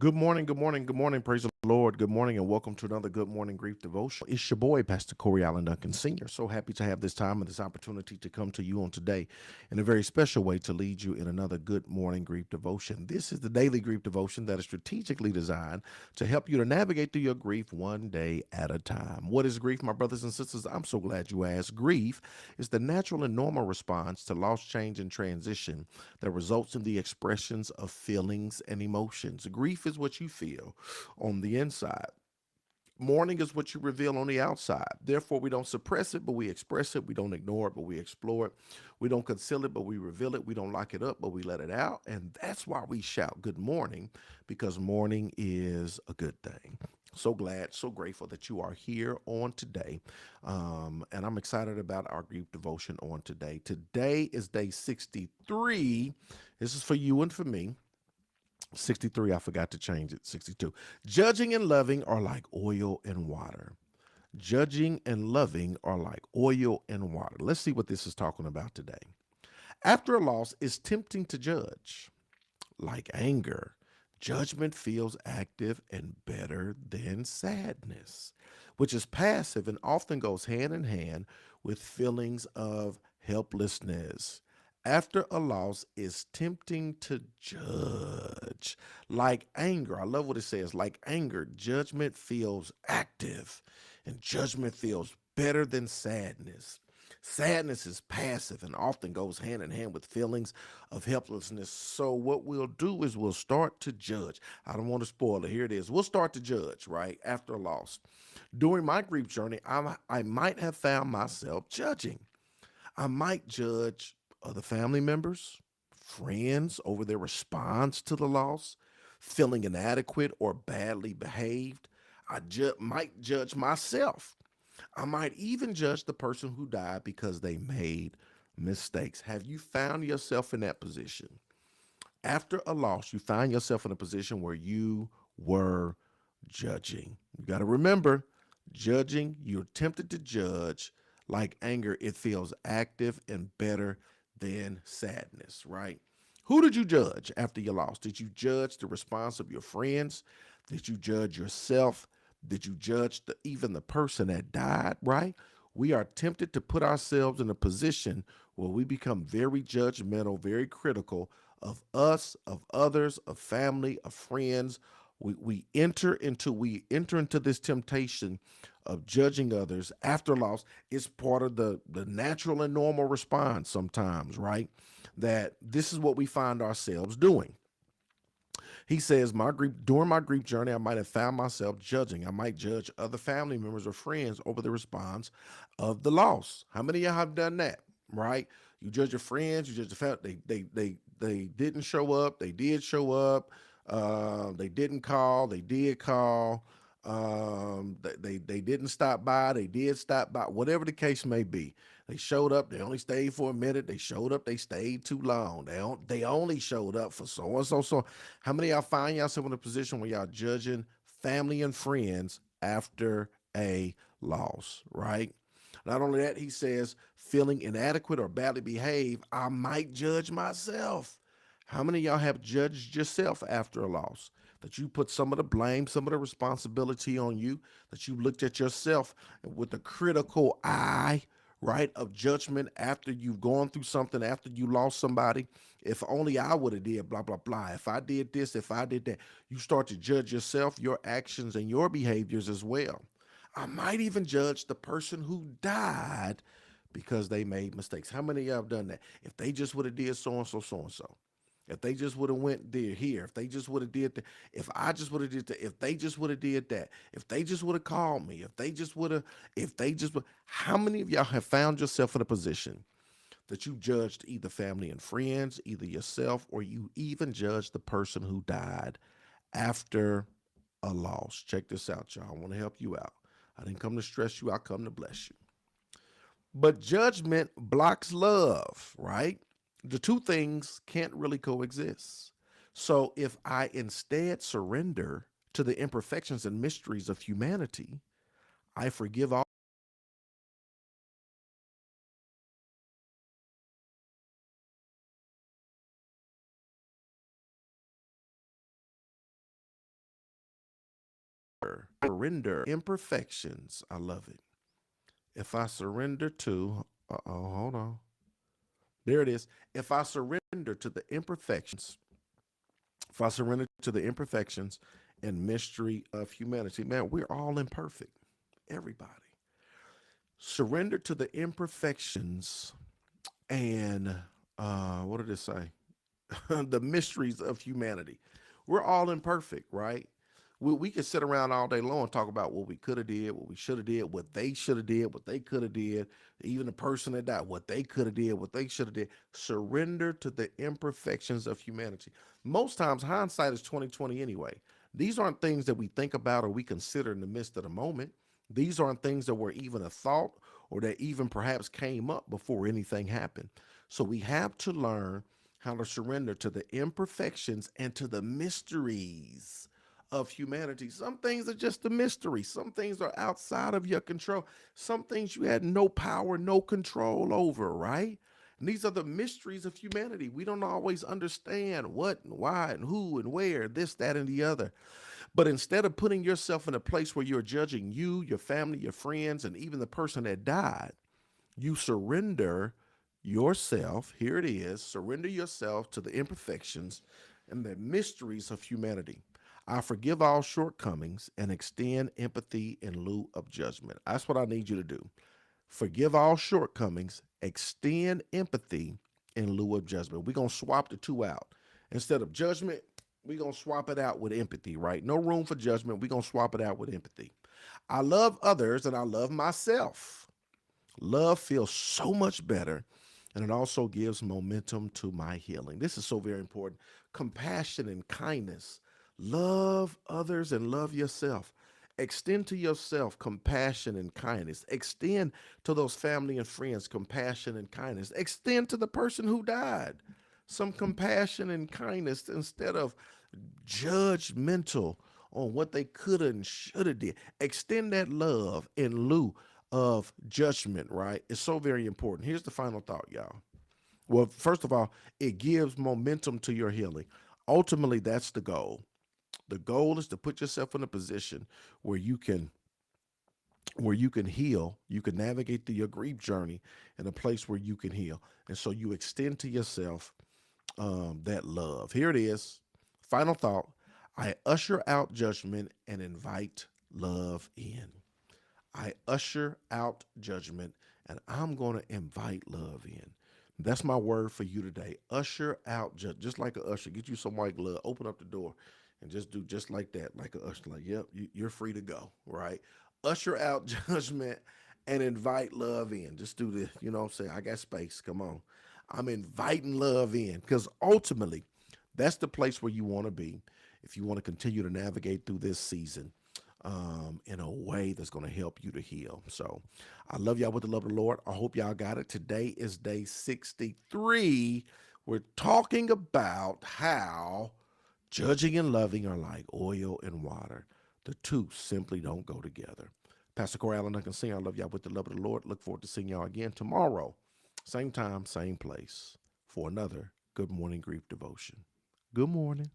Good morning, good morning, good morning. Praise the Lord. Good morning, and welcome to another Good Morning Grief Devotion. It's your boy, Pastor Corey Allen Duncan Sr. So happy to have this time and this opportunity to come to you on today in a very special way to lead you in another Good Morning Grief Devotion. This is the daily grief devotion that is strategically designed to help you to navigate through your grief one day at a time. What is grief, my brothers and sisters? I'm so glad you asked. Grief is the natural and normal response to loss, change, and transition that results in the expressions of feelings and emotions. Grief is what you feel on the inside. Mourning is what you reveal on the outside. Therefore, we don't suppress it, but we express it. We don't ignore it, but we explore it. We don't conceal it, but we reveal it. We don't lock it up, but we let it out. And that's why we shout good morning, because mourning is a good thing. So glad, so grateful that you are here on today. And I'm excited about our grief devotion on today. Today is day 63. This is for you and for me. 63, I forgot to change it. 62. Judging and loving are like oil and water. Judging and loving are like oil and water. Let's see what this is talking about today. After a loss, it's tempting to judge. Like anger, judgment feels active and better than sadness, which is passive and often goes hand in hand with feelings of helplessness. After a loss, it's tempting to judge. Like anger, I love what it says. Like anger, judgment feels active and judgment feels better than sadness. Sadness is passive and often goes hand in hand with feelings of helplessness. So, what we'll do is we'll start to judge. I don't want to spoil it. Here it is. We'll start to judge, right? After a loss. During my grief journey, I might have found myself judging. I might judge other family members, friends over their response to the loss, feeling inadequate or badly behaved. Might judge myself. I might even judge the person who died because they made mistakes. Have you found yourself in that position? After a loss, you find yourself in a position where you were judging. You got to remember, judging, you're tempted to judge. Like anger, it feels active and better than sadness, right? Who did you judge after your loss? Did you judge the response of your friends? Did you judge yourself? Did you judge even the person that died, right? We are tempted to put ourselves in a position where we become very judgmental, very critical of us, of others, of family, of friends. We enter into this temptation of judging others after loss. It's part of the natural and normal response sometimes, right? That this is what we find ourselves doing. He says, during my grief journey, I might have found myself judging. I might judge other family members or friends over the response of the loss. How many of y'all have done that? Right? You judge your friends, you judge the family. They didn't show up, they did show up, they didn't call, they did call, they didn't stop by, they did stop by, whatever the case may be. They showed up, they only stayed for a minute. They showed up, they stayed too long. They only showed up for so and so. So how many of y'all find yourself in a position where y'all judging family and friends after a loss, right? Not only that, he says, feeling inadequate or badly behaved, I might judge myself. How many of y'all have judged yourself after a loss? That you put some of the blame, some of the responsibility on you, that you looked at yourself with a critical eye, right, of judgment after you've gone through something, after you lost somebody. If only I would have did blah, blah, blah. If I did this, if I did that, you start to judge yourself, your actions, and your behaviors as well. I might even judge the person who died because they made mistakes. How many of y'all have done that? If they just would have did so and so, so and so. If they just would have went there, here, if they just would have did that, if I just would have did that, if they just would have did that, if they just would have called me, if they just would, how many of y'all have found yourself in a position that you judged either family and friends, either yourself, or you even judged the person who died after a loss? Check this out, y'all. I want to help you out. I didn't come to stress you, I come to bless you. But judgment blocks love, right? The two things can't really coexist. So if I instead surrender to the imperfections and mysteries of humanity, I forgive all. surrender imperfections. I love it. If I surrender to, hold on. There it is. If I surrender to the imperfections, if I surrender to the imperfections and mystery of humanity, man, we're all imperfect. Everybody. Surrender to the imperfections and what did it say? The mysteries of humanity. We're all imperfect, right? We could sit around all day long and talk about what we could have did, what we should have did, what they should have did, what they could have did. Even the person that died, what they could have did, what they should have did. Surrender to the imperfections of humanity. Most times, hindsight is 2020 anyway. These aren't things that we think about or we consider in the midst of the moment. These aren't things that were even a thought or that even perhaps came up before anything happened. So we have to learn how to surrender to the imperfections and to the mysteries of humanity. Some things are just a mystery. Some things are outside of your control. Some things you had no power, no control over, right? And these are the mysteries of humanity. We don't always understand what and why and who and where, this, that, and the other. But instead of putting yourself in a place where you're judging you, your family, your friends, and even the person that died, you surrender yourself. Here it is. Surrender yourself to the imperfections and the mysteries of humanity. I forgive all shortcomings and extend empathy in lieu of judgment. That's what I need you to do. Forgive all shortcomings, extend empathy in lieu of judgment. We're going to swap the two out. Instead of judgment, we're going to swap it out with empathy, right? No room for judgment. We're going to swap it out with empathy. I love others and I love myself. Love feels so much better, and it also gives momentum to my healing. This is so very important. Compassion and kindness. Love others and love yourself. Extend to yourself compassion and kindness. Extend to those family and friends compassion and kindness. Extend to the person who died some compassion and kindness instead of judgmental on what they could have and should have did. Extend that love in lieu of judgment, right? It's so very important. Here's the final thought, y'all. Well, first of all, it gives momentum to your healing. Ultimately, that's the goal. The goal is to put yourself in a position where you can heal, you can navigate through your grief journey in a place where you can heal. And so you extend to yourself that love. Here it is. Final thought. I usher out judgment and invite love in. I usher out judgment and I'm going to invite love in. That's my word for you today. Usher out just like a usher. Get you some white glove, open up the door and just do just like that, like a usher. Like, yep, you're free to go, right? Usher out judgment and invite love in. Just do this, you know what I'm saying? I got space, come on. I'm inviting love in because ultimately that's the place where you want to be if you want to continue to navigate through this season in a way that's going to help you to heal. So I love y'all with the love of the Lord. I hope y'all got it. Today is day 63. We're talking about how judging and loving are like oil and water. The two simply don't go together. Pastor Corey Allen, I can sing. I love y'all with the love of the Lord. Look forward to seeing y'all again tomorrow. Same time, same place for another Good Morning Grief Devotion. Good morning.